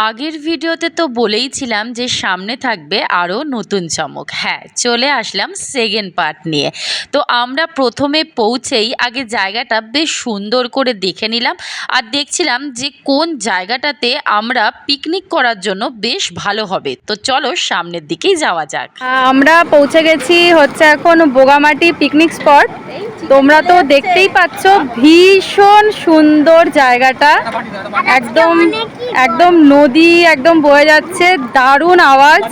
আগের ভিডিওতে তো বলেইছিলাম যে সামনে থাকবে আরও নতুন চমক। হ্যাঁ, চলে আসলাম সেকেন্ড পার্ট নিয়ে। তো আমরা প্রথমে পৌঁছেই আগে জায়গাটা বেশ সুন্দর করে দেখে নিলাম আর দেখছিলাম যে কোন জায়গাটাতে আমরা পিকনিক করার জন্য বেশ ভালো হবে। তো চলো সামনের দিকেই যাওয়া যাক। আমরা পৌঁছে গেছি হচ্ছে এখন বোগামাটি পিকনিক স্পট। তোমরা তো দেখতেই পাচ্ছ ভীষণ সুন্দর জায়গাটা, একদম একদম নদী একদম বয়ে যাচ্ছে, দারুণ আওয়াজ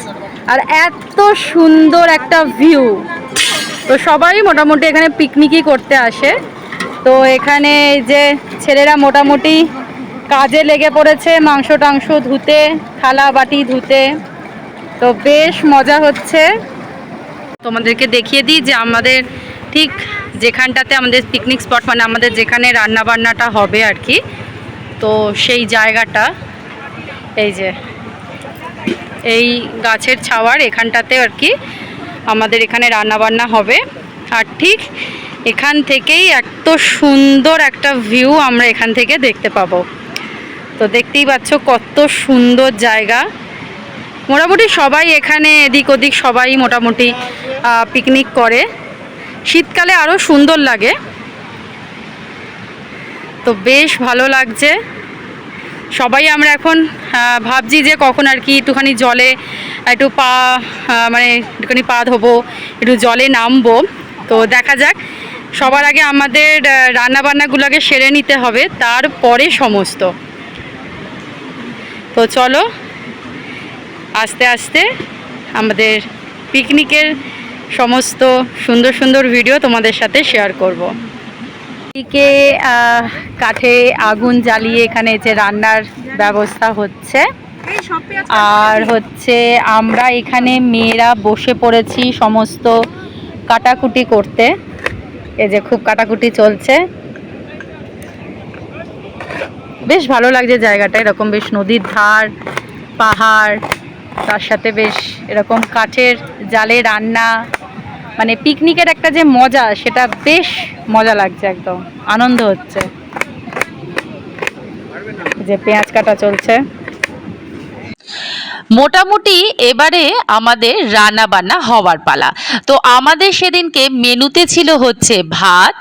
আর এত সুন্দর একটা ভিউ। তো সবাই মোটামুটি এখানে পিকনিকই করতে আসে। তো এখানে এই যে ছেলেরা মোটামুটি কাজে লেগে পড়েছে, মাংস টাংস ধুতে, থালা বাটি ধুতে। তো বেশ মজা হচ্ছে। তোমাদেরকে দেখিয়ে দিই যে আমাদের ঠিক যেখানটাতে আমাদের পিকনিক স্পট, মানে আমাদের যেখানে রান্না বান্নাটা হবে আর কি, তো সেই জায়গাটা এই যে এই গাছের ছাওয়ার এখানটাতে আর কি আমাদের এখানে রান্না বান্না হবে। আর ঠিক এখান থেকেই এত সুন্দর একটা ভিউ আমরা এখান থেকে দেখতে পাবো। তো দেখতেই পাচ্ছ কত সুন্দর জায়গা। মোটামুটি সবাই এখানে এদিক ওদিক সবাই মোটামুটি পিকনিক করে। শীতকালে আরও সুন্দর লাগে। তো বেশ ভালো লাগছে। সবাই আমরা এখন ভাবছি যে কখন আর কি একটুখানি জলে একটু মানে একটুখানি পা ধোবো, একটু জলে নামবো। তো দেখা যাক, সবার আগে আমাদের রান্নাবান্নাগুলোকে সেরে নিতে হবে, তারপরে সমস্ত। তো চলো আস্তে আস্তে আমাদের পিকনিকের সমস্ত সুন্দর সুন্দর ভিডিও তোমাদের সাথে শেয়ার করব। এদিকে কাঠে আগুন জ্বালিয়ে এখানে যে রান্নার ব্যবস্থা হচ্ছে, আর হচ্ছে আমরা এখানে মেয়েরা বসে পড়েছি সমস্ত কাটাকুটি করতে। এই যে খুব কাটাকুটি চলছে। বেশ ভালো লাগছে জায়গাটা, এরকম বেশ নদীর ধার, পাহাড়, তার সাথে বেশ এরকম কাঠের জালে রান্না, মানে পিকনিকের একটা যে মজা, সেটা বেশ মজা লাগছে, একদম আনন্দ হচ্ছে। যে পেঁয়াজ কাটা চলছে। মোটামুটি এবারে আমাদের রান্না বান্না হওয়ার পালা। তো আমাদের সেদিনকে মেনুতে ছিল হচ্ছে ভাত,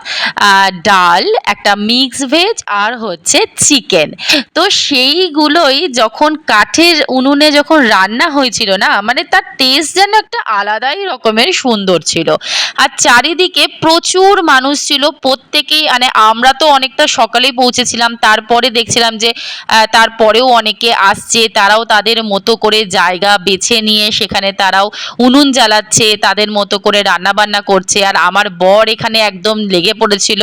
ডাল, একটা মিক্স ভেজ আর হচ্ছে চিকেন। তো সেইগুলোই যখন কাঠের উনুনে যখন রান্না হয়েছিল না, মানে তার টেস্ট যেন একটা আলাদাই রকমের সুন্দর ছিল। আর চারিদিকে প্রচুর মানুষ ছিল, প্রত্যেকেই, মানে আমরা তো অনেকটা সকালেই পৌঁছেছিলাম, তারপরে দেখছিলাম যে তারপরেও অনেকে আসছে, তারাও তাদের মতো করে জায়গা বেছে নিয়ে সেখানে তারাও উনুন জ্বালাচ্ছে, তাদের মতো করে রান্না বান্না করছে। আর আমার বর এখানে একদম লেগে পড়েছিল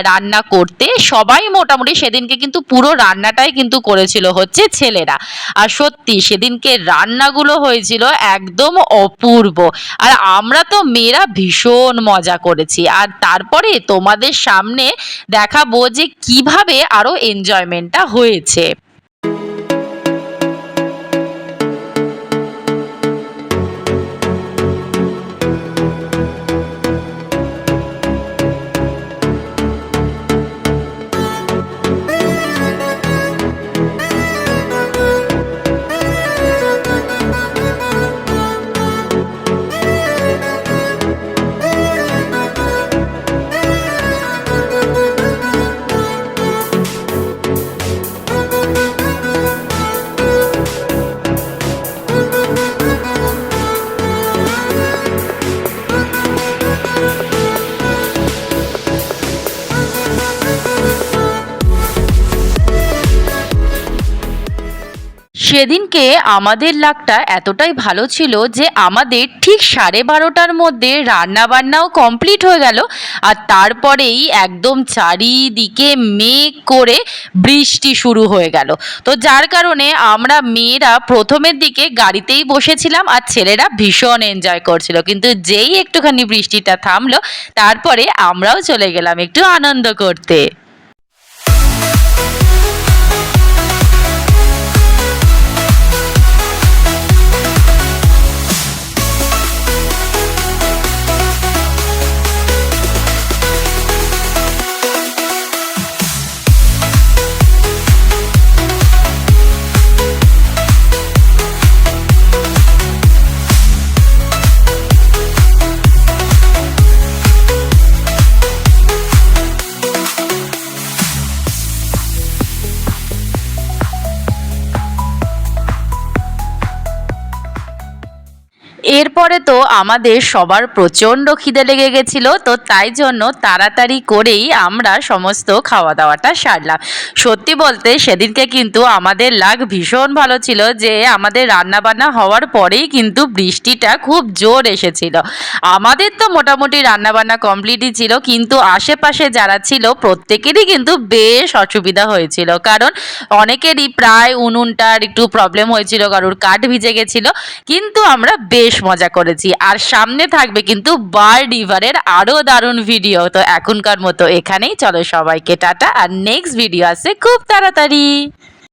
রান্না করতে। সবাই মোটামুটি সেদিনকে কিন্তু পুরো রান্নাটাই কিন্তু করেছিল হচ্ছে ছেলেরা। আর সত্যি সেদিনকে রান্নাগুলো হয়েছিল একদম অপূর্ব। আর আমরা তো মেয়েরা ভীষণ মজা করেছি। আর তারপরে তোমাদের সামনে দেখাবো যে কিভাবে আরো এনজয়মেন্টটা হয়েছে। সেদিনকে আমাদের লাকটা এতটাই ভালো ছিল যে আমাদের ঠিক 12:30টার মধ্যে রান্নাবান্নাও কমপ্লিট হয়ে গেল। আর তারপরেই একদম চারিদিকে মেঘ করে বৃষ্টি শুরু হয়ে গেল। তো যার কারণে আমরা মেয়েরা প্রথমের দিকে গাড়িতেই বসেছিলাম আর ছেলেরা ভীষণ এনজয় করছিল। কিন্তু যেই একটুখানি বৃষ্টিটা থামলো, তারপরে আমরাও চলে গেলাম একটু আনন্দ করতে। এরপরে তো আমাদের সবার প্রচণ্ড খিদে লেগে গেছিলো, তো তাই জন্য তাড়াতাড়ি করেই আমরা সমস্ত খাওয়া দাওয়াটা সারলাম। সত্যি বলতে সেদিনকে কিন্তু আমাদের লাক ভীষণ ভালো ছিল যে আমাদের রান্না বান্না হওয়ার পরেই কিন্তু বৃষ্টিটা খুব জোর এসেছিল। আমাদের তো মোটামুটি রান্না বান্না কমপ্লিটই ছিল, কিন্তু আশেপাশে যারা ছিল প্রত্যেকেরই কিন্তু বেশ অসুবিধা হয়েছিল, কারণ অনেকেরই প্রায় উনুনটার একটু প্রবলেম হয়েছিল, কারোর কাঠ ভিজে গেছিল। কিন্তু আমরা বেশ মজা করেছি। আর সামনে থাকবে কিন্তু বার রিভারের আরও দারুণ ভিডিও। তো এখনকার মতো এখানেই, চলো সবাইকে টাটা, আর নেক্সট ভিডিও আসছে খুব তাড়াতাড়ি।